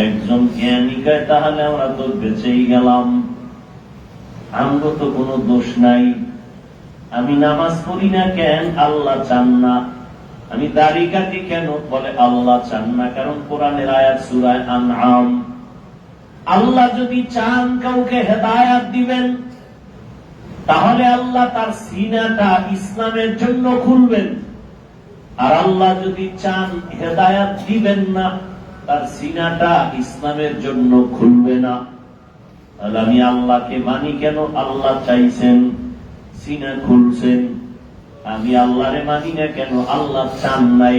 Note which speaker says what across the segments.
Speaker 1: একজন জ্ঞানী কয় তাহলে আমরা তো বেঁচেই গেলাম, আমগো তো কোনো দোষ নাই। আমি নামাজ পড়ি না কেন? আল্লাহ চান না। আমি দাড়ি কাটি কেন? বলে আল্লাহ চান না। কারণ কোরআনের আয়াত সূরা আনআম। আল্লাহ যদি চান কাউকে হেদায়েত দিবেন, তাহলে আল্লাহ তার সিনাটা ইসলামের জন্য খুলবেন। আর আল্লাহ যদি চান হেদায়েত দিবেন না, তার সিনাটা ইসলামের জন্য খুলবে না। তাহলে আমি আল্লাহকে মানি কেন? আল্লাহ চাইছেন, সিনা খুলছেন। আমি আল্লাহরে মানি না কেন? আল্লাহ চান নাই,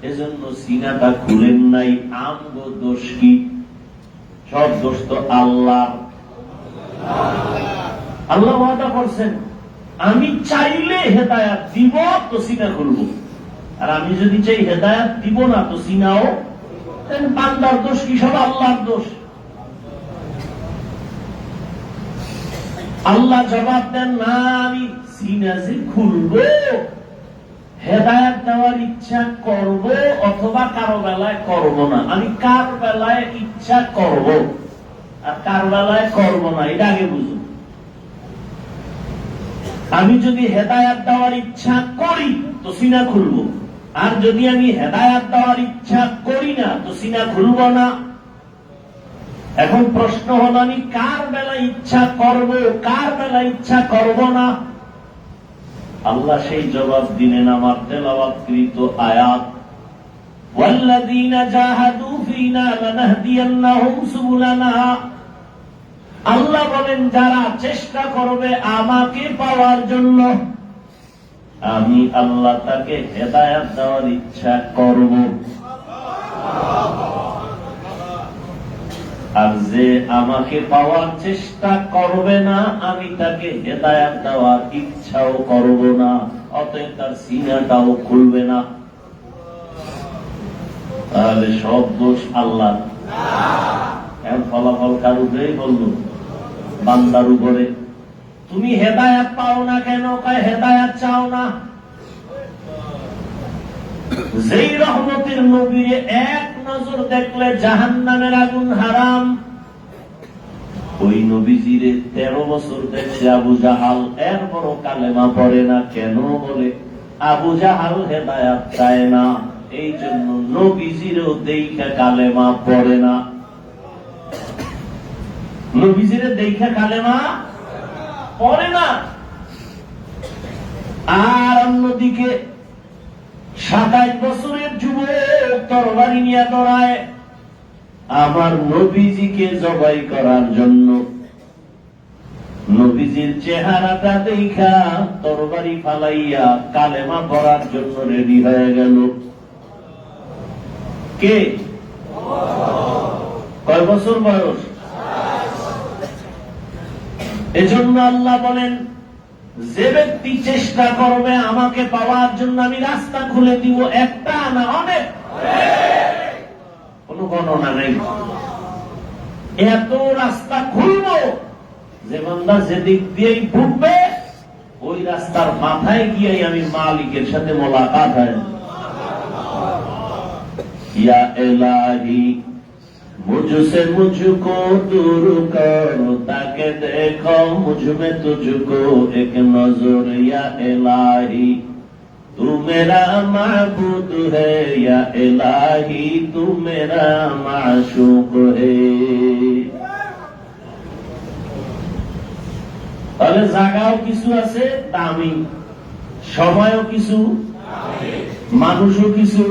Speaker 1: এজন্য সিনাটা খুলেন নাই। আমগো দোষ কি? সব দোষ তো আল্লাহ। আল্লাহ ওয়াদা করছেন, আমি চাইলে হেদায়েত দিব তো সিনা খুলব, আর আমি যদি চাই হেদায়েত দিব না তো সিনাও। বান্দার দোষ কি? সব আল্লাহর দোষ। আল্লাহ জবাব দেন, না আমি সিনা যে খুলবো, হেদায়েত দেওয়ার ইচ্ছা করব অথবা কারো বেলায় করব না। আমি কার বেলায় ইচ্ছা করব আর কার বেলায় করব না, এটা আগে বুঝুন। আমি যদি হেদায়েত দেওয়ার ইচ্ছা করি তো সিনা খুলবো, আর যদি আমি হেদায়েত দেওয়ার ইচ্ছা করি না তো সিনা খুলব না। এখন প্রশ্ন হলো, আমি কার বেলায় ইচ্ছা করব, কার বেলায় ইচ্ছা করব না? আল্লাহ সেই জবাব দিলেন আমার তেলাওয়াতকৃত আয়াত, ওয়াল্লাযীনা জাহাদু ফীনা লানাহদিয়ান্নাহুম সুবুলানা। আল্লাহ বলেন, যারা চেষ্টা করবে আমাকে পাওয়ার জন্য, আমি আল্লাহ তাকে হেদায়েত দেওয়ার ইচ্ছা করব। আর যে আমাকে পাওয়ার চেষ্টা করবে না, আমি তাকে হেদায়েত দেওয়ার ইচ্ছাও করব না, অতএব তার সিনাটাও খুলবে না। তাহলে সব দোষ আল্লাহ। এখন ফলাফল কার উপরেই বলল? বান্দার উপরে। তুমি হেদায়েত পাও না কেন? কয় হেদায়েত চাও না। যেই রহমতের নবীরে এক নজর দেখলে জাহান্নামের আগুন হারাম, ওই নবীজিরে 13 বছর দেখছে আবু জাহাল, এরপরও কালেমা পড়ে না। কেন? বলে আবু জাহাল হেদায়েত চায় না, এই জন্য নবীজিরও দেখা কালেমা পড়ে না। নবীজিরে দেখা কালেমা পড়ে না। আর অন্যদিকে 27 বছরের যুবক তরবারি নিয়ে দৌড়ায় আমার নবীজিকে জবাই করার জন্য। নবীজির চেহারাটা দেখা তরবারি ফালাইয়া কালেমা পড়ার জন্য রেডি হয়ে গেল। কে? কয় বছর বয়স? এজন্য আল্লাহ বলেন, যে ব্যক্তি চেষ্টা করবে আমাকে পাওয়ার জন্য, আমি রাস্তা খুলে দিব। একটা না, অনেক, কোন গণনা নেই। এত রাস্তা খুলব যে বান্দা যেদিক দিয়েই ঢুকবে, ওই রাস্তার মাথায় গিয়ে আমি মালিকের সাথে মোলাকাত হয়। ইয়া ইলাহি मुझसे मुझको दूर करो, ताके देखो मुझ में तुझको एक नजर। या इलाही तू मेरा माबूद है, या इलाही तू मेरा माशूक है। তাহলে জায়গাও কিছু আছে দামি, সময়ও কিছু, মানুষও কিছু।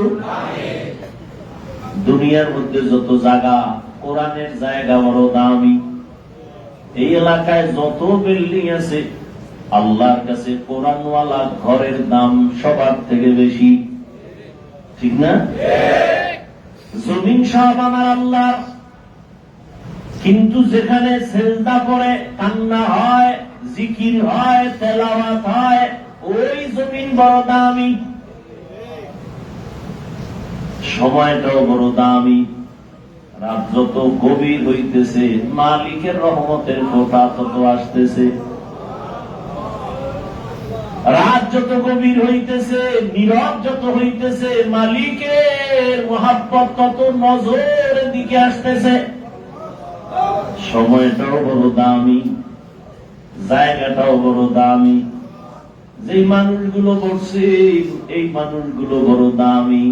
Speaker 1: দুনিয়ার মধ্যে যত জায়গা, কোরআনের জায়গা বড় দামি। এই এলাকায় যত বিল্ডিং আছে, আল্লাহর কাছে কোরআনওয়ালা ঘরের দাম সবার থেকে বেশি। ঠিক না? জমিন সব আমার আল্লাহর, কিন্তু যেখানে সেজদা করে কান্না হয়, জিকির হয়, তেলাওয়াত হয়, ওই জমিন বড় দামি। সময়টাও বড় দামি। রাত যত গভীর হইতেছে, মালিকের রহমতের ফোঁটা তত আসতেছে। রাত যত গভীর হইতেছে, নীরব যত হইতেছে, মালিকের মহাব্বত তত নজরের দিকে আসতেছে। সময়টাও বড় দামি, জায়গাটাও বড় দামি, যে মানুষগুলো বসছে এই মানুষগুলো বড় দামি।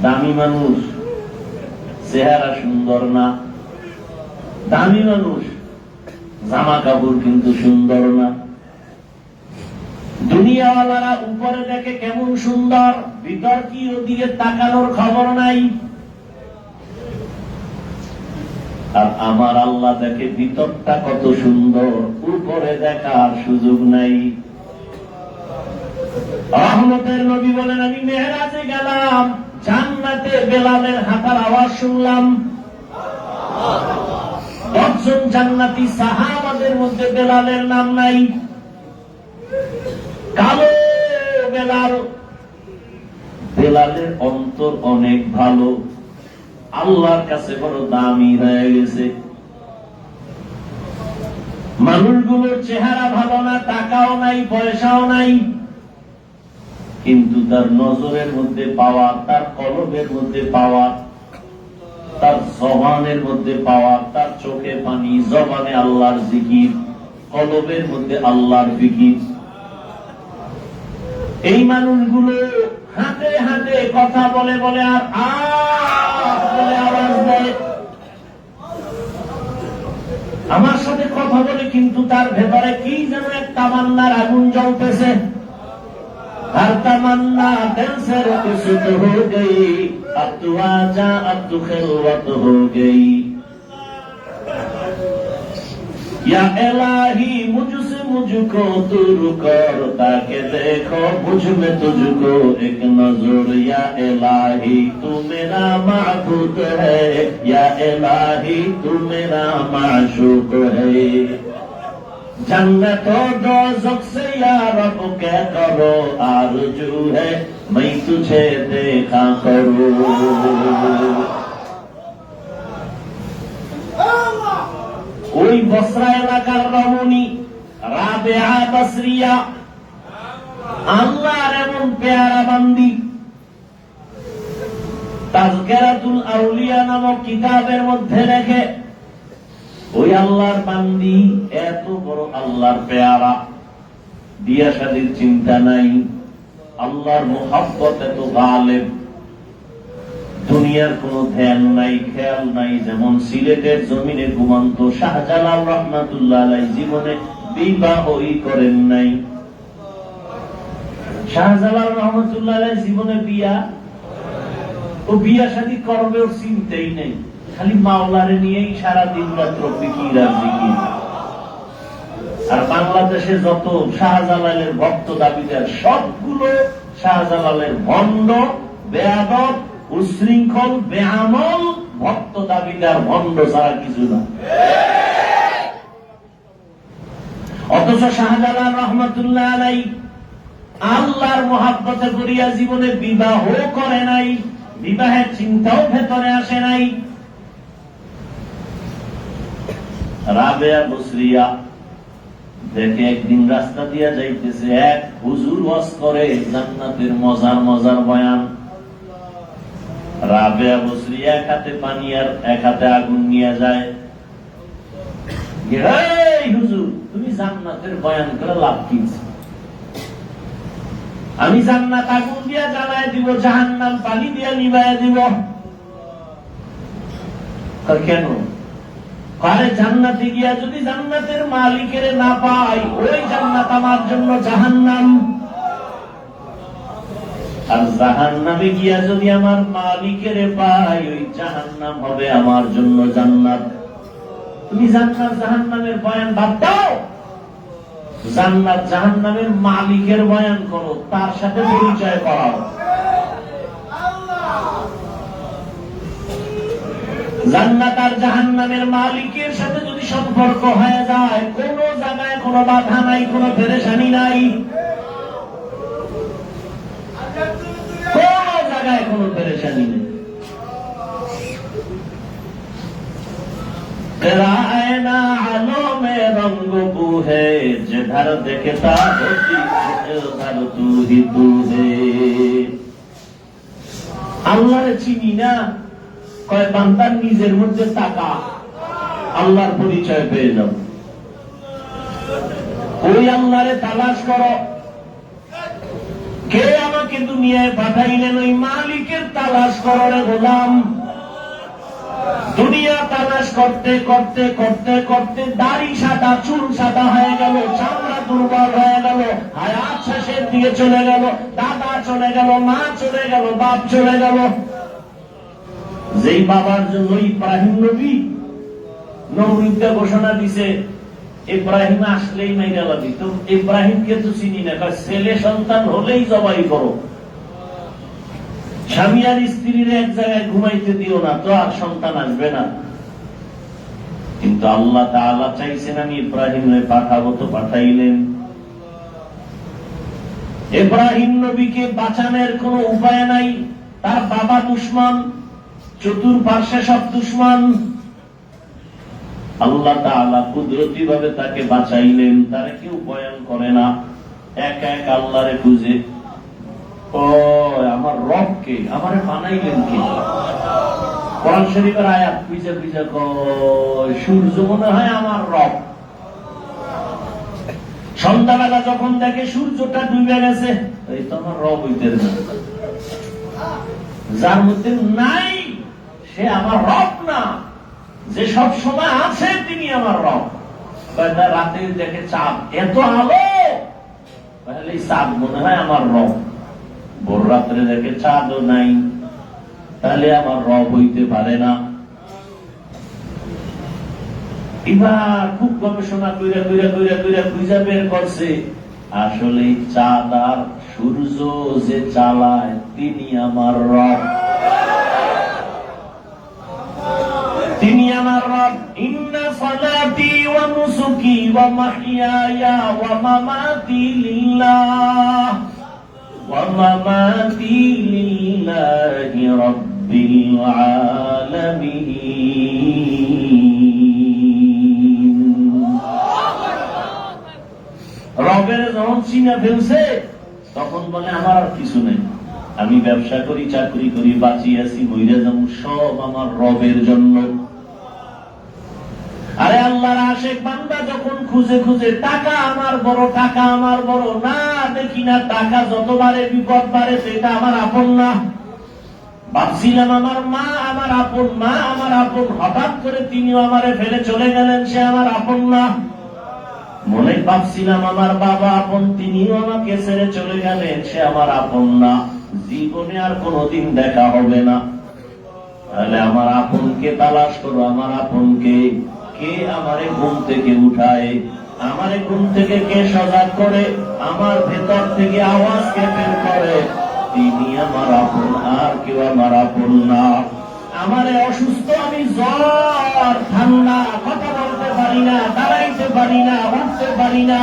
Speaker 1: দামি মানুষ চেহারা সুন্দর না, দামি মানুষ জামা কাপড় কিন্তু সুন্দর না। দুনিয়াওয়ালারা উপরে দেখে কেমন সুন্দর, ভিতর কি ওদিকে তাকানোর খবর নাই। আর আমার আল্লাহ দেখে ভিতরটা কত সুন্দর, উপরে দেখার সুযোগ নাই। রহমতের নবী বলেন, আমি মেহরাজে গেলাম, জান্নাতে বেলালের হাঁটার আওয়াজ শুনলাম। 10 জন জান্নাতি সাহাবাদের মধ্যে বেলালের নাম নাই। কালো বেলাল, বেলালের অন্তর অনেক ভালো, আল্লাহর কাছে বড় দামি হয়ে গেছে। মানুষগুলোর চেহারা ভালো না, টাকাও নাই, পয়সাও নাই, কিন্তু তার নজরের মধ্যে পাওয়া, তার কলবের মধ্যে পাওয়া, তার জবানের মধ্যে পাওয়া, তার চোখে পানি, জবানে আল্লাহর জিকির, কলবের মধ্যে আল্লাহর ফিকির। এই মানুষগুলো হাতে হাতে কথা বলে বলে আর বলে আওয়াজ দেয়, আমার সাথে কথা বলে, কিন্তু তার ভেতরে কি যেন এক তামান্নার আগুন জ্বলতেছে। हर तमन्ना दिल से रुखसत हो गई, अब तू आजा, अब तू खिलवत हो गई। या इलाही मुझसे मुझको दूर कर, ताकि देखो मुझ में तुझको एक नजर। या इलाही तू मेरा माबूद है, या इलाही तू मेरा माशूक है। जन्नत और दोज़ख से या रब क्या करो, आरज़ू है मैं तुझे देखा करूं। ওই বসরা এলাকার রমণী রাবেয়া বসরিয়া, আল্লাহর এমন পেয়ারা বান্দি, তাযকিরাতুল আউলিয়া নামক কিতাবের মধ্যে লেখে, ওই আল্লাহর বান্দি এত বড় আল্লাহর পেয়ারা, বিয়া শাদীর চিন্তা নাই, আল্লাহর মুহাব্বত এত গালেব, দুনিয়ার কোন ধ্যান নাই, খেয়াল নাই। যেমন সিলেটের জমিনে ঘুমন্ত শাহজালাল রহমাতুল্লাহ আলাইহি জীবনে বিবাহই করেন নাই। শাহজালাল রহমাতুল্লাহ আলাইহি জীবনে বিয়া শাদী করবে ওর চিন্তাই নেই, খালি মাওলারে নিয়েই সারা দিন রাত্র ফিকির আর জিকির। আর বাংলাদেশে যত শাহজালালের ভক্ত দাবিদার, সবগুলো শাহজালালের ভণ্ড, বেয়াদব, উশৃঙ্খল, বেআমল ভক্ত দাবিদার, ভণ্ড ছাড়া কিছু না। অথচ শাহজালাল রহমাতুল্লাহ আলাইহি আল্লাহর মহাব্বতে করিয়া জীবনে বিবাহ করে নাই, বিবাহের চিন্তাও ভেতরে আসে নাই। রাবেয়া বসরিয়া দেখে একদিন রাস্তা দিয়া যাইতেছে এক হুজুর ওয়াজ করে জান্নাতের মজার মজার বয়ান। রাবেয়া বসরিয়া এক হাতে পানি আর এক হাতে আগুন নিয়ে যায়। এই হুজুর, তুমি জান্নাতের বয়ান করে লাভ কি? আমি জান্নাত আগুন দিয়া জ্বালায় দিব, জাহান্নাম পানি দিয়া নিবায় দিব। কেন? আরে জান্নাতে গিয়া যদি জান্নাতের মালিকের না পাই, ওই জান্নাত আমার জন্য জাহান্নাম। আর জাহান্নামে গিয়া যদি আমার মালিকের পাই, ওই জাহান্নাম হবে আমার জন্য জান্নাত। তুমি জান্নাত জাহান্নামের বয়ান বাদ দাও, জান্নাত জাহান্নামের মালিকের বয়ান করো, তার সাথে পরিচয় করাও। জান্নাত আর জাহান্নামের মালিকের সাথে যদি সম্পর্ক হয়ে যায়, কোন জায়গায় কোনো বাধা নাই, কোনো পেরেশানি নাই, কোন জায়গায় কোনো পেরেশানি নেই। तेरा आईना आलों में रंग बू है, जब जिधर देखता होती उधर तू ही तू है। আল্লাহরে চিনি না, কয় বান্দার নিজের মধ্যে টাকা, আল্লাহর পরিচয় পেয়ে যাও। ওই আল্লাহরে তালাশ করো, কে আমাকে দুনিয়ায় পাঠাইলেন, ওই মালিকের তালাশ করো রে গোলাম। দুনিয়া তালাশ করতে করতে করতে করতে দাড়ি সাদা, চুল সাদা হয়ে গেল, চামড়া দুর্বল হয়ে গেল, হায়াত শেষের দিকে চলে গেল, দাদা চলে গেল, মা চলে গেল, বাপ চলে গেল। যেই বাবার জন্য ইব্রাহিম নবী নমরুদকে ঘোষণা দিছে, ইব্রাহিম আসলেই মাইরা লাগি, তো ইব্রাহিমকে তো চিনি না, ছেলে সন্তান হলেই জবাই করো, স্বামী আর স্ত্রীর এক জায়গায় ঘুমাইতে দিও না, তো আর সন্তান আসবে না। কিন্তু আল্লাহ তাআলা চাইছেন আমি ইব্রাহিমকে পাঠাবো, তো পাঠাইলেন। ইব্রাহিম নবীকে বাঁচানোর কোন উপায় নাই, তার বাবা দুশমন, চতুর্পার্শ্বে সব দুশমন। আল্লাহ তাআলা কুদরতি ভাবে তাকে বাঁচাইলেন, তারা কেউ বয়ান করে না, এক এক আল্লাহরে খুঁজে। ও আমার রবকে আমারে বানাইলেন কে? কোরআন শরীফের আয়াত খুঁজে খুঁজে কয় সূর্য মনে হয় আমার রব। সন্ধ্যাবেলা যখন দেখে সূর্যটা ডুবে গেছে, এই তো আমার রব হইতে না। যার মধ্যে নাই সে আমার রব না, যে সব সময় আছে তিনি আমার রব। রাতে দেখে চাঁদ, এত আলো, তাহলে চাঁদ মনে হয় আমার রব। ভোর রাত্রে দেখে চাঁদও নাই, তাহলে আমার রব হইতে পারে না। এবার খুব গবেষণা কইরা কইরা কইরা কইরা খুঁজে বের করছে, আসলে চাঁদ আর সূর্য যে চালায় তিনি আমার রব, তিনি আমার রব। ইন্না সালাতি ওয়া নুসুকি ওয়া মাহইয়ায়া ওয়া মামাতি লিল্লাহ ওয়া মামাতি লিল্লাহি রাব্বিল আলামিন। রবের যখন চিনা ফেলছে তখন বলে আমার আর কিছু নেই, আমি ব্যবসা করি, চাকরি করি, বাঁচি আছি, মইরা যাবো, সব আমার রবের জন্য। আরে আল্লাহর আশেক বান্দা যখন খুঁজে খুঁজে টাকা আমার বড়, টাকা আমার বড়, না দেখি না টাকা যতবারে বিপদ বাড়ে সেটা আমার আপন না। ভাবছিলাম আমার মা আমার আপন, মা আমার আপন, হঠাৎ করে তিনিও আমারে ফেলে চলে গেলেন, সে আমার আপন না। মনে ভাবছিলাম আমার বাবা আপন, তিনিও আমাকে ছেড়ে চলে গেলেন, সে আমার আপন না, জীবনে আর কোনদিন দেখা হবে না। তাহলে আমার আপনকে তালাশ করো, আমার আপনকে। কে আমারে ঘুম থেকে উঠায়, আমারে ঘুম থেকে কে সজাগ করে, আমার ভেতর থেকে আওয়াজকে বের করে, তিনি আমার আপন, আর কেউ আমার আপন না। আমারে অসুস্থ, আমি জ্বর, ঠান্ডা, কথা বলতে পারি না, দাঁড়াইতে পারি না, উঠতে পারি না,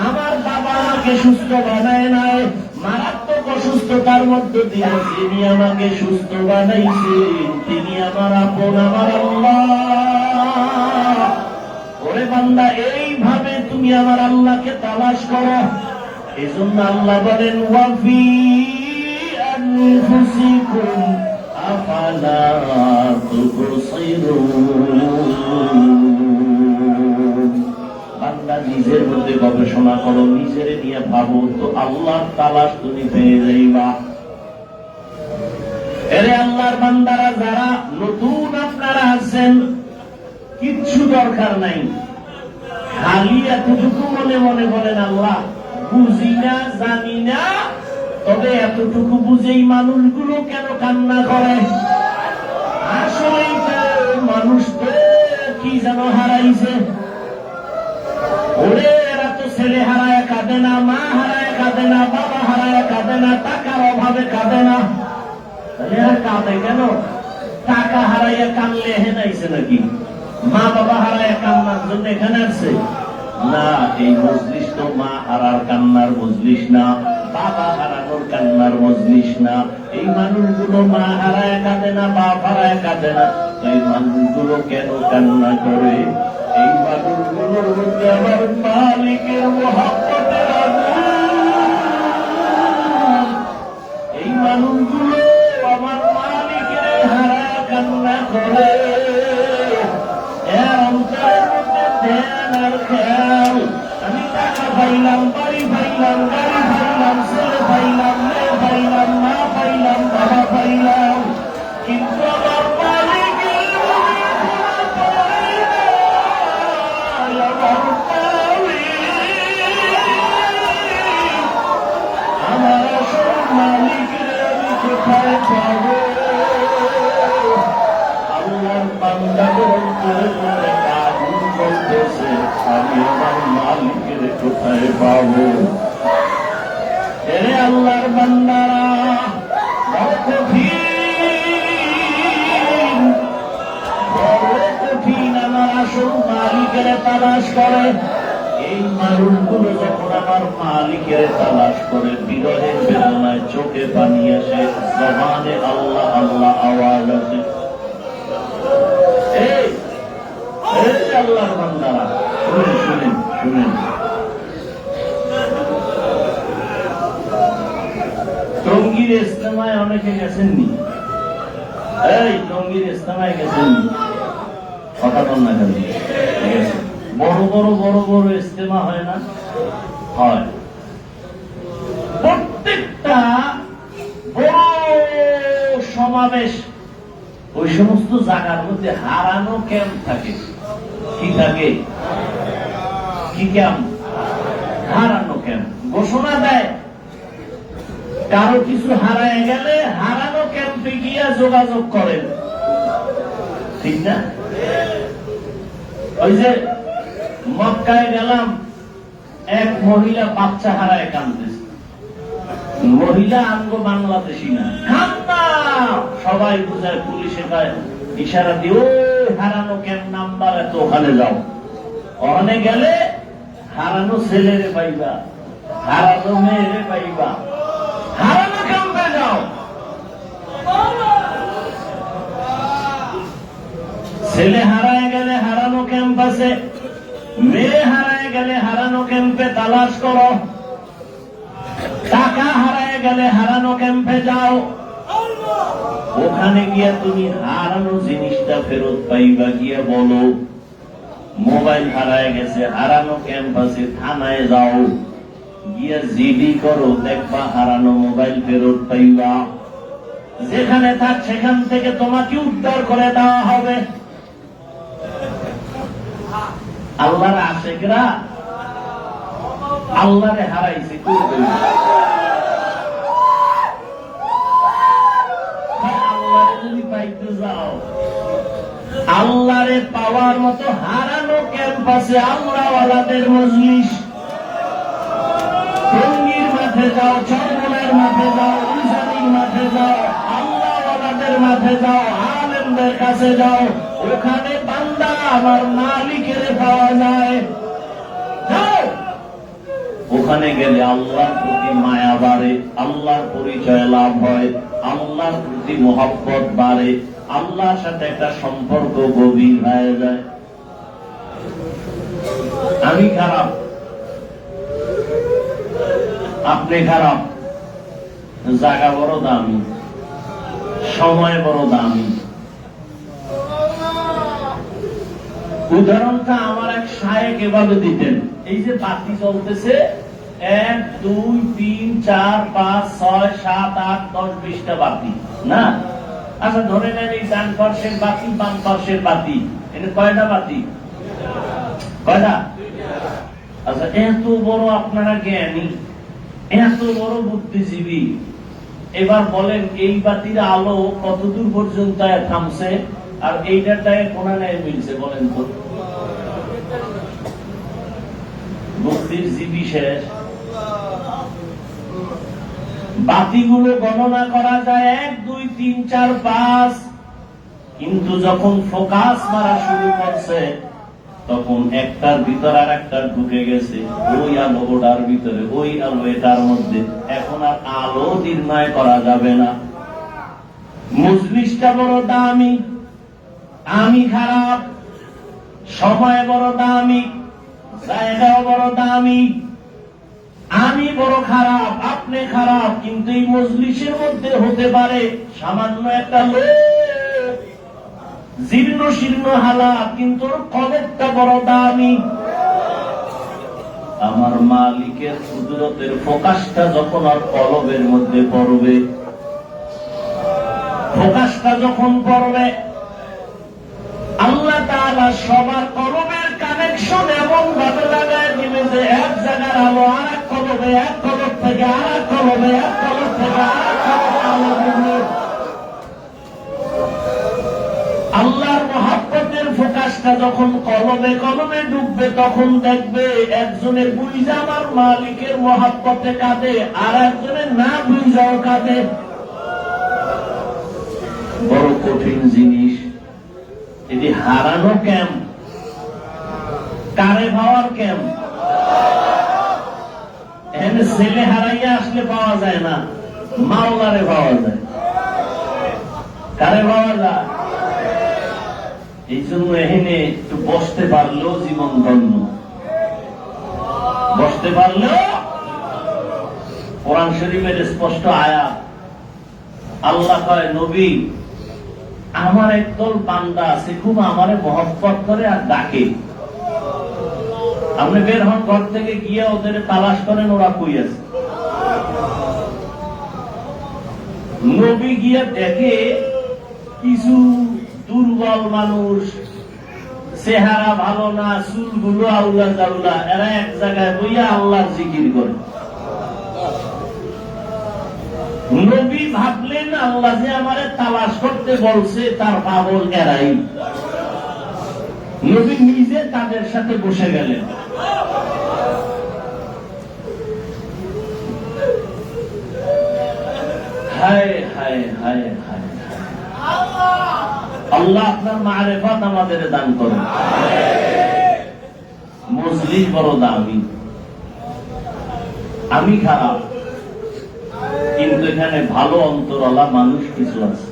Speaker 1: আমার বাবা আমাকে সুস্থ বানায় নাই, মারাত্মক অসুস্থতার মধ্যে দিয়ে যিনি আমাকে সুস্থ বানাইছেন তিনি আমার আপন, আমার আল্লাহ। ওরে বান্দা, এইভাবে তুমি আমার আল্লাহকে তালাশ করো। এই জন্য আল্লাহ বলেন ওয়াফি আনফুসিকুম আফালা তুবসিরুন। বান্দা নিজের মধ্যে গবেষণা করো, নিজের নিয়ে ভাবো, তো আল্লাহর তালাশ তুমি পেয়ে যাইবা। এরে আল্লাহর বান্দারা যারা নতুন আপনারা আছেন, কিচ্ছু দরকার নাই, খালি এতটুকু মনে মনে বলেন আল্লাহ বুঝি না, জানি না, তবে এতটুকু বুঝেই মানুষগুলো কেন কান্না করে। আসলে মানুষ তো কি যেন হারাইছে। ওরে এরা তো ছেলে হারায় কাঁদে না, মা হারায় কাঁদে না, বাবা হারায় কাঁদে না, টাকার অভাবে কাঁদে না, তাহলে আর কাঁদে কেন? টাকা হারাইয়া কানলে হেনাইছে নাকি? মা বাবা হারাইয়া কান্নার জন্য এখানে আসছে না। এই মজলিস তো মা হারার কান্নার মজলিস না, বাবা হারানোর কান্নার মজলিস না। এই মানুষগুলো মা হারায় কাঁদে না, বাপ হারায় কাঁদে না, এই মানুষগুলো কেন কান্না করে? এই বাদুরগুলোর মধ্যে আমার মালিকের মহব্বতের আগুন। এই মানুষগুলো আমার মালিকের হারায় কান্না করে। এর অন্তরের মধ্যে ধ্যান আর খেয়াল, আমি টাকা পাইলাম, বাড়ি পাইলাম, গাড়ি পাইলাম, ছেলে পাইলাম, মেয়ে পাইলাম, মা পাইলাম, বাবা পাইলাম, কিন্তু আমার মালিকের আমার আসল মালিকের আমি কোথায় পাবো? আল্লাহর বান্দাদের অন্তরে করে আগুন জ্বলতেছে, আমি আমার মালিকের কোথায় পাবো? এরে আল্লাহর বান্দারা, বড় কঠিন, বড় কঠিন আমার আসল মালিকের তালাশ করে। এই মানুষগুলো যখন আমার মালিকের তালাশ করে, বিরহের বেদনায় চোখে পানি আসে, জবানে আল্লাহ আল্লাহ আওয়াজ আসে। আল্লাহর বান্দারা শুনেন শুনেন শুনেন, টঙ্গীর ইস্তেমায় অনেকে গেছেননি? এই টঙ্গীর ইস্তেমায় গেছেননি? কথা বল না কেন? বড় বড় বড় বড় ইস্তেমা হয় না? হয়। প্রত্যেকটা বড় সমাবেশ, ওই সমস্ত জায়গার মধ্যে হারানো ক্যাম্প থাকে। কি থাকে? কি ক্যাম্প? হারানো ক্যাম্প। ঘোষণা দেয় কারো কিছু হারায় গেলে হারানো ক্যাম্পে গিয়া যোগাযোগ করেন, ঠিক না? ওই যে মক্কায় গেলাম, এক মহিলা বাচ্চা হারায় কাঁদতেছে। মহিলা আমগো বাংলাদেশি না, কান্না। সবাই বুঝায়, পুলিশে ইশারা দিয়ে ওই হারানো ক্যাম্প নাম্বার এত, ওখানে যাও। ওখানে গেলে হারানো ছেলেরে পাইবা, হারানো মেয়েরে পাইবা, হারানো ক্যাম্পে যাও। ছেলে হারায় গেলে হারানো ক্যাম্প আছে, মেয়ে হারায় গেলে হারানো ক্যাম্পে তালাশ করো, টাকা হারায় গেলে হারানো ক্যাম্পে যাও। ওখানে গিয়া তুমি হারানো জিনিসটা ফেরত পাইবা, গিয়া বলো মোবাইল হারায় গেছে, হারানো ক্যাম্প আছে, থানায় যাও, গিয়া জিডি করো, দেখবা হারানো মোবাইল ফেরত পাইবা। যেখানে থাক সেখান থেকে তোমাকে উদ্ধার করে দেওয়া হবে। আল্লাহর আশেকরা আল্লাহরে হারাইছে, আল্লাহরে যদি পাইতে যাও, আল্লাহরে পাওয়ার মতো হারানো ক্যাম্প আছে আমরাওয়ালাদের মজলিস। টঙ্গীর মাঠে যাও, চরমনের মাঠে যাও, ইসানির মাঠে যাও, আল্লাহওয়ালাদের মাঠে যাও, আলেমদের কাছে যাও, ওখানে বান্দা আমার মালিকের পাওয়া যায়। যাও, ওখানে গেলে আল্লাহর প্রতি মায়া বাড়ে, আল্লাহর পরিচয় লাভ হয়, আল্লাহর প্রতি মহব্বত বাড়ে, আল্লাহর সাথে একটা সম্পর্ক গভীর হয়ে যায়। আমি খারাপ, আপনি খারাপ, জায়গা বড় দামি, সময় বড় দামি। উদাহরণটা আমার এক শায়েখ এভাবে দিতেন, এই যে বাতি চলতেছে 1 2 3 4 5 6 7 8 10 20টা বাতি না? আচ্ছা ধরে নেন এই ডান পাশের বাতি, বাম পাশের বাতি, এটা কয়টা বাতি? কয়টা? আচ্ছা, এত বড় আপনারা জ্ঞানী, এত বড় বুদ্ধিজীবী, এবার বলেন এই বাতির আলো কতদূর পর্যন্ত থামছে আর এইটার কোনা নেয় মিলছে? বলেন তো। বুদ্ধির জীবী শেষ। বাতিগুলো গণনা করা যায় 1 2 3 4 5, কিন্তু যখন ফোকাস মারা শুরু করছে তখন একটার ভিতর আর একটা ঢুকে গেছে, ওই আলো ওটার ভিতরে, ওই আলো এটার মধ্যে, এখন আর আলো নির্ণয় করা যাবে না। মজলিসটা বড় দামি, আমি খারাপ, সময় বড় দামি, জায়গাও বড় দামি। আমি বড় খারাপ, আপনি খারাপ, কিন্তু এই মজলিসের মধ্যে হতে পারে সামান্য একটা লোক জীর্ণ শীর্ণ হালাত, কিন্তু ওর কলবটা বড় দামি। আমার মালিকের কুদরতের ফোকাসটা যখন আর কলবের মধ্যে পড়বে, ফোকাসটা যখন পড়বে, আল্লাহ তাআলা সবার কলবের কানেকশন এমন ভাবে লাগায় দিবে যে এক জায়গার আলো আর এক কলবে, এক কলব থেকে আর এক কলবে, এক কলব থেকে আর এক কলবে আলো দিবে। আল্লাহর মহব্বতের ফোকাসটা যখন কলবে কলবে ডুববে, তখন দেখবে একজনের বুঝে আমার মালিকের মহব্বতে কাঁদে, আর একজনের না বুঝাও কাঁদে। বড় কঠিন জিনিস এটি, হারানো কেম, কারে পাওয়ার কেম। এখানে ছেলে হারাইয়া আসলে পাওয়া যায় না, মাওলারে পাওয়া যায়। কারে পাওয়া যায়? এই জন্য এখানে একটু বসতে পারলেও জীবন ধন্য, বসতে পারলেও। কোরআন শরীফের স্পষ্ট আয়াত, আল্লাহ কয়, নবী আমার একদল বান্দা আছে খুব আমারে মহব্বত করে আর ডাকে। আপনি বের হন ঘর থেকে, গিয়ে ওদের তালাশ করেন ওরা কই আছে। নবী গিয়ে দেখে কিছু দুর্বল মানুষ, চেহারা ভালো না, চুলগুলো আউলা জাউলা, এরা এক জায়গায় বইয়া আল্লাহর জিকির করে। নবী ভাবলেন আল্লাহ যে আমারে তালাশ করতে বলছে তার পাগল এরাই। নবী নিজে তাদের সাথে বসে গেলেন। হায় হায় হায় হায়, আল্লাহ আপনার মারেফাত আমাদের দান করেন। মজলিস বড় দামি। আমি খারাপ, কিন্তু এখানে ভালো অন্তরওয়ালা মানুষ কিছু আছে।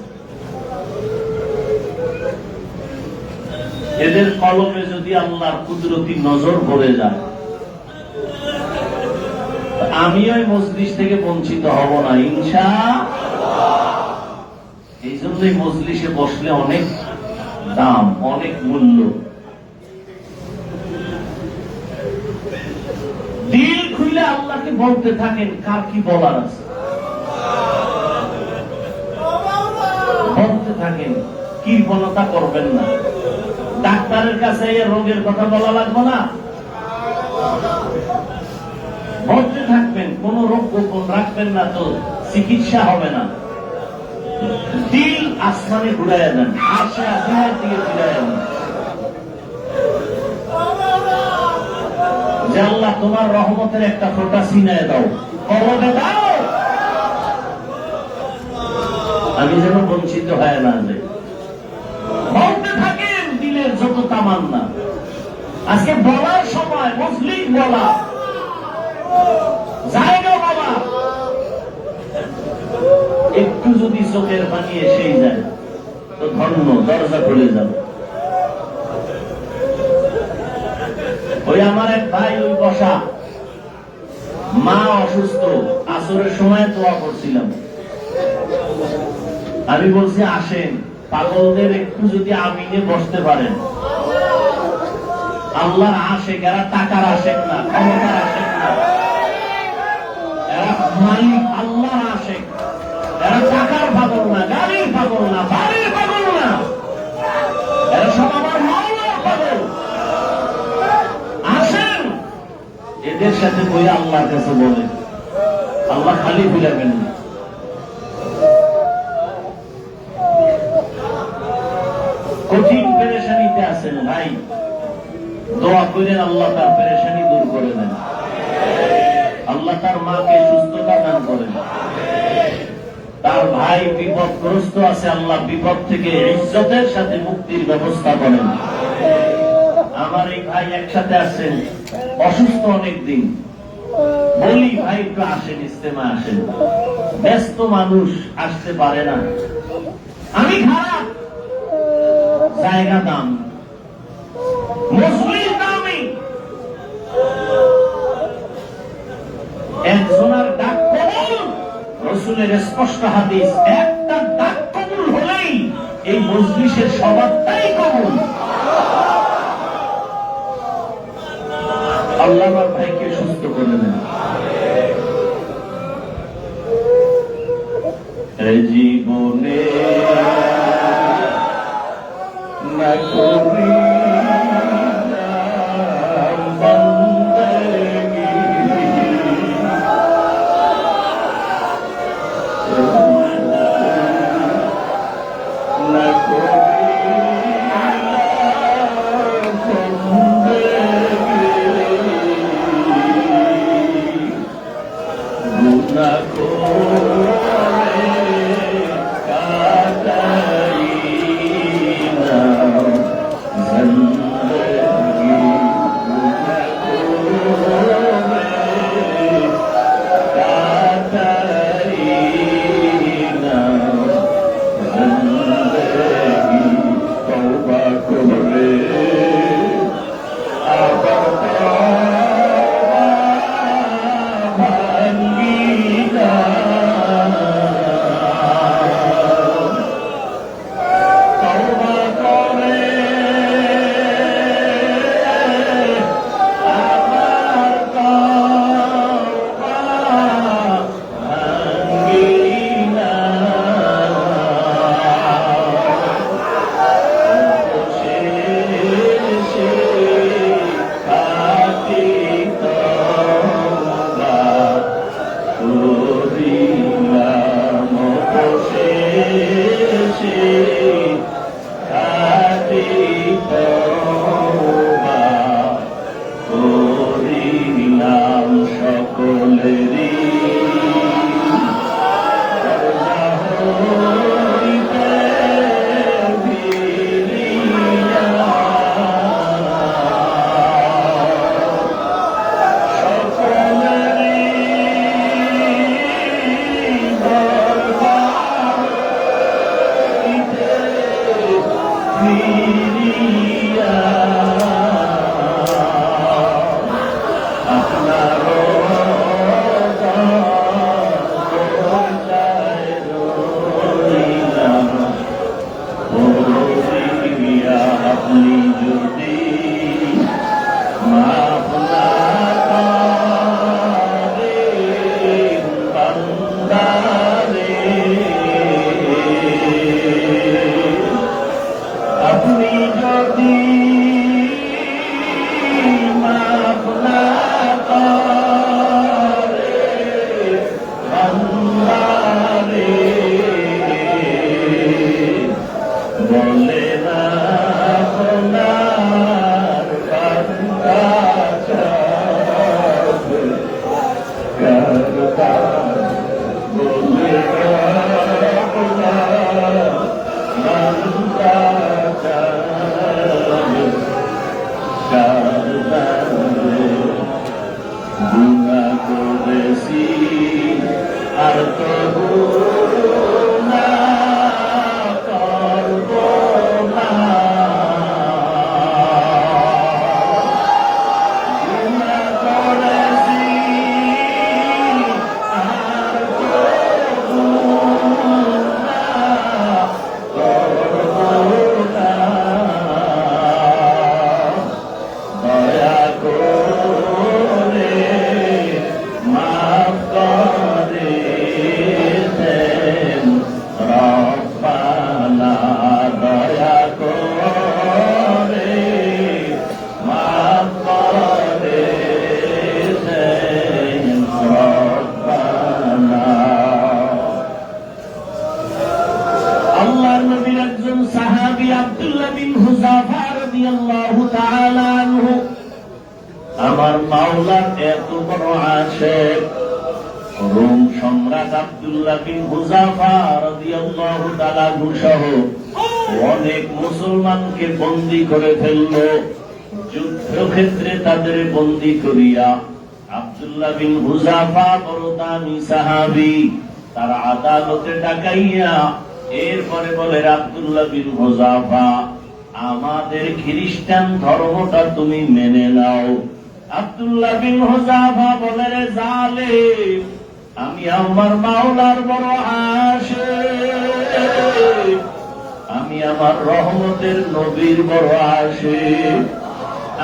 Speaker 1: এদের কলমে যদি আল্লাহর কুদরতি নজর পড়ে যায়, আমিও এই মজলিস থেকে বঞ্চিত হব না ইনশাআল্লাহ। এই জন্যই মজলিসে বসলে অনেক দাম, অনেক মূল্য। দিল খুলে আল্লাহকে বলতে থাকেন কার কি বলার আছে, বলতে থাকেন, কৃপণতা করবেন না। ডাক্তারের কাছে রোগের কথা বলা লাগবে না, বলতে থাকবেন। কোন রোগ গোপন রাখবেন না, তো চিকিৎসা হবে না। দিল আসমানে ঘুরাইয়া দেন, আসে আসমানের দিকে ফিরাইয়া দেন, যে আল্লাহ তোমার রহমতের একটা ফোঁটা সিনায় দাও, কলবে দাও, আমি যেন বঞ্চিত হয় না। যে বলতে থাকেন দিলের যত তামান্না। আজকে বলার সময় মজলিস বলা, জায়গা বলা, একটু যদি চোখের পানি এসেই যায় তো ধন্য, দরজা খুলে যাবে। ওই আমার এক ভাই, ওই বসা, মা অসুস্থ, আসরের সময় দোয়া করছিলাম। আমি বলছি আসেন, পাগলদের একটু যদি আমিনে বসতে পারেন। আল্লাহর আশেক, এরা টাকার আশেক না, ক্ষমতার আশেক না, এরা মালিক আল্লাহর আশেক। এরা টাকার পাগল না, গাড়ির পাগল না, বাড়ির পাগল না, এরা সব আমার মাওলার পাগল। আসেন, এদের সাথে বই আল্লাহর কাছে বলেন, আল্লাহ খালি ভুলাবেন না। কঠিন পেরেশানিতে আছেন ভাই, দোয়া করেন আল্লাহ তার পেরেশানি দূর করে দেন, আল্লাহ তার মাকে সুস্থতা দান করেন। তার ভাই বিপদগ্রস্ত আছে, আল্লাহ বিপদ থেকে ইজ্জতের সাথে মুক্তির ব্যবস্থা করেন। আমার এই ভাই একসাথে আছেন, অসুস্থ অনেক দিন, বলি ভাই একটু আসেন, ইস্তেমা আসেন। ব্যস্ত মানুষ, আসতে পারে না। আমি খারাপ, জায়গা দাম, রাসূলের স্পষ্ট হাদিস, একটা ডাক কবুল হলেই এই মজলিসের সবারটাই কবুল। আল্লাহ আমার ভাইকে সুস্থ করে দেন। জীবনে না করি
Speaker 2: আমার মাওলার এত বড় আশিক রোম সম্রাট আব্দুল্লাহ বিন হুযাফা রাদিয়াল্লাহু তাআলা সহ অনেক মুসলমানকে বন্দী করে ফেলল। যুদ্ধক্ষেত্রে তাদের বন্দী করিয়া আব্দুল্লাহ বিন হুযাফা বড় দামি সাহাবী, তার আদালতে ডাকাইয়া এরপরে বলে, আব্দুল্লাহ বিন হুযাফা, আমাদের খ্রিস্টান ধর্মটা তুমি মেনে নাও। আব্দুল্লাহ বিন হুযাফা বলে, রে জালেম,
Speaker 1: আমি আমার মাওলার বড় আশিক, আমি আমার রহমতের নবীর বড় আশিক।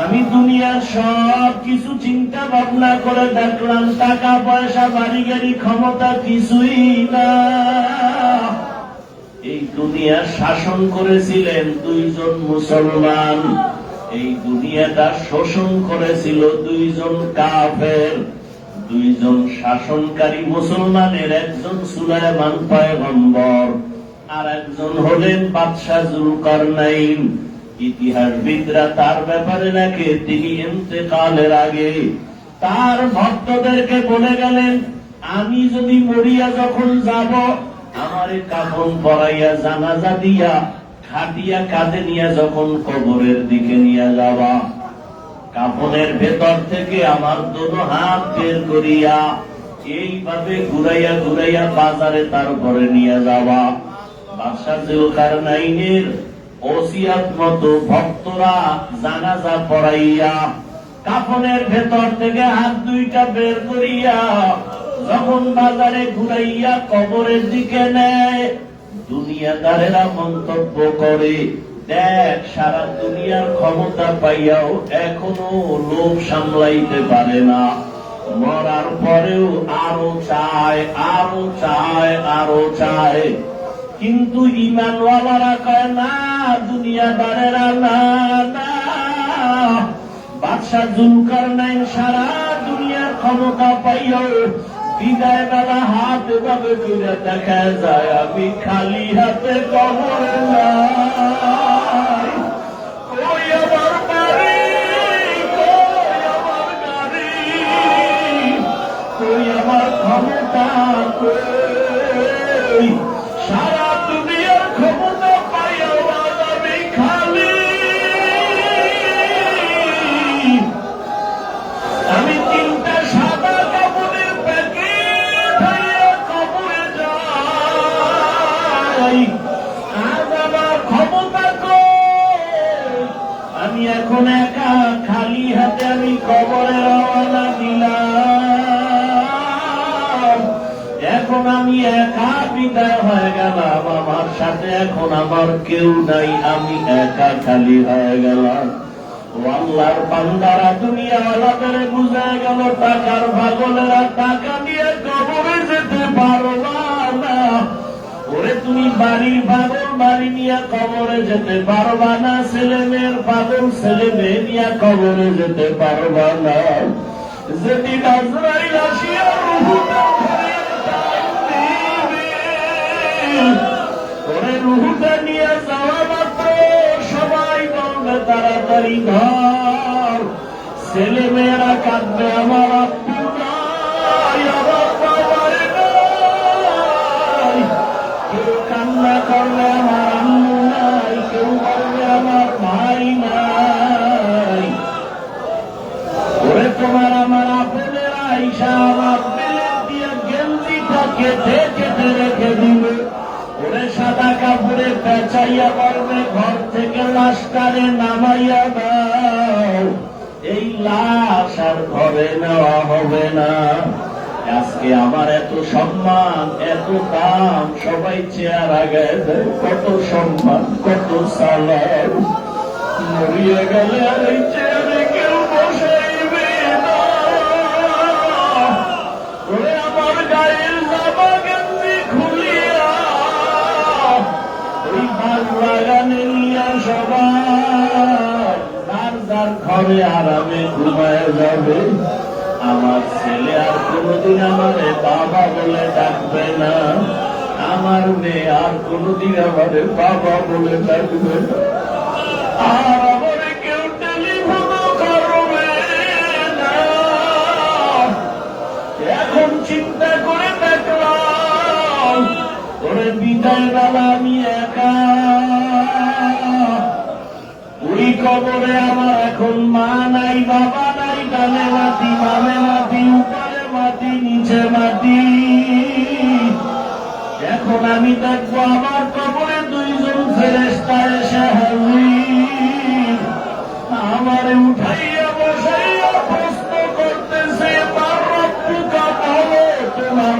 Speaker 1: আমি দুনিয়ার সব কিছু চিন্তা ভাবনা করে দেখলাম, টাকা পয়সা বাড়ি গাড়ি ক্ষমতা কিছুই না। এই দুনিয়া শাসন করেছিলেন দুইজন মুসলমান, এই দুনিয়াটা শোষণ করেছিল দুইজন কাফের। দুইজন শাসনকারী মুসলমানের একজন সুলাইমান পয়গম্বর, আর একজন হলেন বাদশাহ জুলকারনাইন। ইতিহাসবিদরা তার ব্যাপারে লেখে, তিনি ইন্তেকালের আগে তার ভক্তদেরকে বলে গেলেন, আমি যদি মরিয়া যখন যাব, আমারে কাফন পরাইয়া জানাজা দিয়া খাটিয়া কাঁধে নিয়ে যখন কবরের দিকে নিয়ে যাবা, কাফনের ভেতর থেকে আমার দোনো হাত বের করিয়া এইভাবে ঘুরাইয়া ঘুরাইয়া বাজারে তারপরে নিয়ে যাবা। বাদশাহ জুলকারনাইনের ওসিয়াত মতো ভক্তরা জানাজা পড়াইয়া কাফনের ভেতর থেকে হাত দুইটা বের করিয়া যখন বাজারে ঘুরাইয়া কবরের দিকে নেয়, দুনিয়াদারেরা মন্তব্য করে, দেখ সারা দুনিয়ার ক্ষমতা পাইয়াও এখনো লোভ সামলাইতে পারে না, মরার পরেও আরো চায়, আরো চায়, আরো চায়। কিন্তু ইমানওয়ালারা কয় না, দুনিয়াদারেরা না না। বাদশাহ জুলকারনাইন সারা দুনিয়ার ক্ষমতা পাইয়াও বিদায় বেলা হাত এভাবে করে দেখা যায়, আমি খালি হাতে কবরে যাই। কই আমার বাড়ি, কই আমার গাড়ি, কই আমার ক্ষমতা, কই সারা দুনিয়ার ক্ষমতা পাইয়াও আমি খালি। আমি তিনটা সাদা কাপড়ের প্যাকেট হইয়া কবরে যাই, আজ আমার ক্ষমতা কই? আমি এখন একা খালি হাতে আমি কবরে রওনা দিলাম। এখন আমি একা বিদায় হয়ে গেলাম, আমার সাথে এখন আমার কেউ নাই, আমি একা খালি হয়ে গেলাম। আল্লাহর বান্দারা দুনিয়াওয়ালাদের বুঝায় গেল, টাকার পাগলেরা টাকা দিয়ে কবরে যেতে পারবা না। ওরে তুমি বাড়ির পাগল, বাড়ি নিয়ে কবরে যেতে পারবা না। ছেলে মেয়ের পাগল, ছেলে মেয়ে নিয়ে কবরে যেতে পারবা না। যেদিন আজরাইল আসিয়া রুহুটা ওরে রুহুটা নিয়ে যাওয়া মাত্র সবাই বলবে তাড়াতাড়ি ধর। ছেলে মেয়েরা কাঁদবে, আমার আব্বু নাই, আমার বাবার নাই। কেউ কান্না করবে, আমার আম্মু নাই। কেউ বলবে, আমার ভাই নাই। ওরে তোমার আমার আপনের আইসা আমার বেলের দিয়ে গেঞ্জিটা কেটে কেটে রেখে দিবে। ওরে সাদা কাপড়ে পেঁচাইয়া বলবে, ঘর থেকে লাশটারে নামাইয়া দাও। এই লাশ আর ঘরে নেওয়া হবে না। আজকে আমার এত সম্মান, এত দাম, সবাই চেয়ার আগে দেয়। কত সম্মান, কত সালাম। মরিয়া গেলে আর এই চেয়ারে কেউ বসাইবে না। ওরে আমার গায়ের জামা গেঞ্জি খুলিয়া ওই বাস বাগানে নিয়ে সবাই যার যার ঘরে আরামে ঘুমায় যাবে। আমার ছেলে আর কোনদিন আমারে বাবা বলে ডাকবে না, আমার মেয়ে আর কোনদিন আমারে বাবা বলে ডাকবে না। আর আমারে কেউ টেলিফোনও করবে না। এখন চিন্তা করে দেখলাম, ওরে বিদায় বেলা আমি একা। ওই কবরে আমার এখন মা নাই, বাবা নাই, ডানে মাটি, বামে মাটি, উপরে মাটি, নিচে মাটি। এখন আমি দেখবো আমার কবরে দুইজন ফেরেশতা এসে হাজির। আমারে উঠাইয়া বসাইয়া প্রশ্ন করতেছে, মার রব্বুকা, বলো তোমার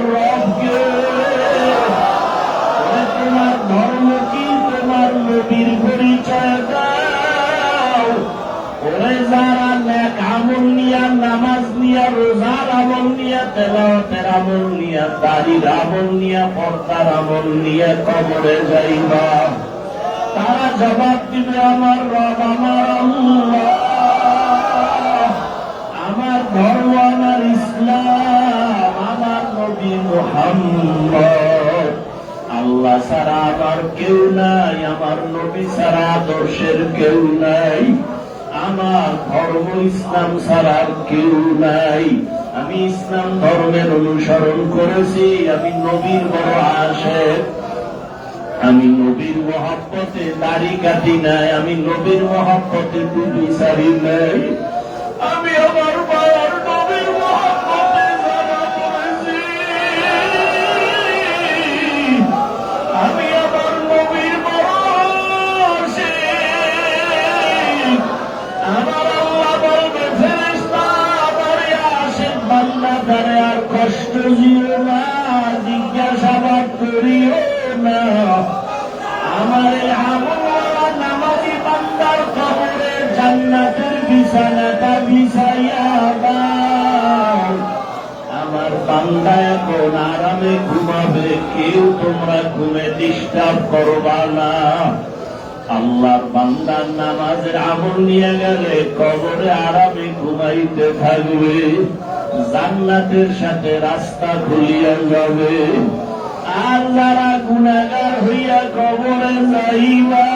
Speaker 1: আরে যারা নেক আমল নিয়া, নামাজ নিয়া, রোজার আমল নিয়া, তেলাওয়াতের আমল নিয়া, দাড়ির আমল নিয়া, পর্দার আমল নিয়া কবরে যাইবা, তারা জবাব দিবে আমার রব, আমার আল্লাহ, আমার ধর্ম, আমার ইসলাম, আমার নবী মুহাম্মদ, আল্লাহ ছাড়া আমার কেউ নাই, আমার নবী ছাড়া আদর্শের কেউ নাই, আমার ধর্ম ইসলাম ছাড়া কেউ নাই। আমি ইসলাম ধর্মের অনুসরণ করেছি, আমি নবীর বড় আশিক, আমি নবীর মহব্বতে দাড়ি কাটি নাই, আমি নবীর মহব্বতে টুপি ছাড়ি নাই, আমি আমার বাবার নবীর মহব্বতে জানা করেছি, আমি আমার নবীর বড় আশিক। আমার আল্লাহ বলবে, ফেরেশতা আমার আশিক বান্দাটারে আর কষ্ট দিও না, জিজ্ঞাসাবাদ করিও না। আমার এই আমলওয়ালা নামাজি বান্দার কবরে জান্নাতের বিছানাটা বিছাইয়া দাও। আমার বান্দা এখন আরামে ঘুমাবে, কেউ তোমরা ঘুমে ডিস্টার্ব করবা না। আল্লাহর বান্দার নামাজের আমল নিয়ে গেলে কবরে আরামে ঘুমাইতে থাকবে, জান্নাতের সাথে রাস্তা খুলিয়া যাবে। আর যারা গুনাহগার হইয়া কবরে যাইবা,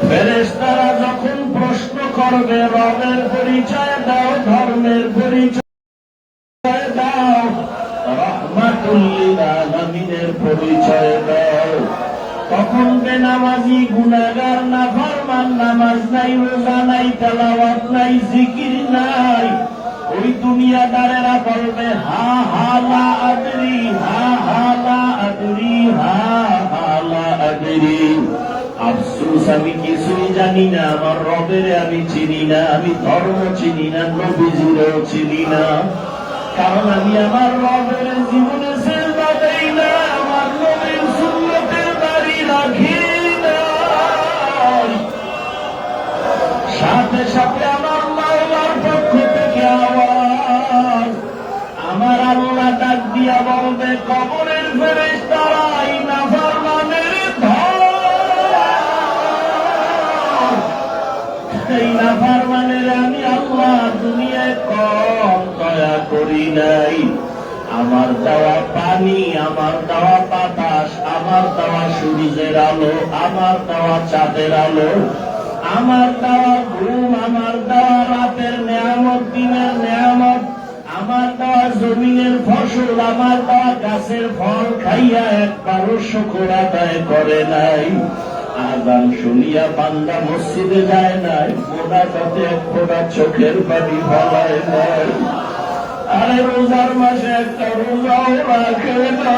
Speaker 1: ফেরেশতারা যখন প্রশ্ন করবে, রবের পরিচয় দাও, ধর্মের পরিচয় দাও, রাহমাতুল লিল আলামিনের পরিচয় দাও, তখন বেনামাজি গুনাহগার নাফরমান, নামাজ নাই, রোজা নাই, তেলাওয়াত নাই, জিকির নাই, ওই দুনিয়াদারেরা বলবে, হা হা লা আদরি, হা হা লা আদরি, হা হা লা আদরি। আফসোস, আমি কিছুই জানি না, আমার রবের আমি চিনি না, আমি ধর্ম চিনি না, নবীজিরও চিনি না, কারণ আমি আমার রবের জীবনে সেজদা দেই না, আমার নবীর সুন্নতের দাড়ি রাখি না। সাথে সাথে আমার মাওলার পক্ষ থেকে আওয়াজ, আমার আল্লাহ ডাক দিয়া বলবে, কবরের ফেরেশতারা এই নাফরমানের ধর, এই নাফরমানের আমি আল্লাহ দুনিয়ায় কম দয়া করি নাই। আমার দেওয়া পানি, আমার দেওয়া বাতাস, আমার দেওয়া সূর্যের আলো, আমার দেওয়া চাঁদের আলো, আমার দেওয়া ঘুম, আমার দেওয়া রাতের নেয়ামত, দিনের নেয়ামত, আমার দেওয়া জমিনের ফসল, আমার দেওয়া গাছের ফল খাইয়া একবারও শুকর আদায় করে নাই। আযান শুনিয়া বান্দা মসজিদে যায় নাই, মোনাজাতে এক ফোঁটা চোখের পানি ফলায় নাই। আরে রোজার মাসে একটা রোজাও রাখে না।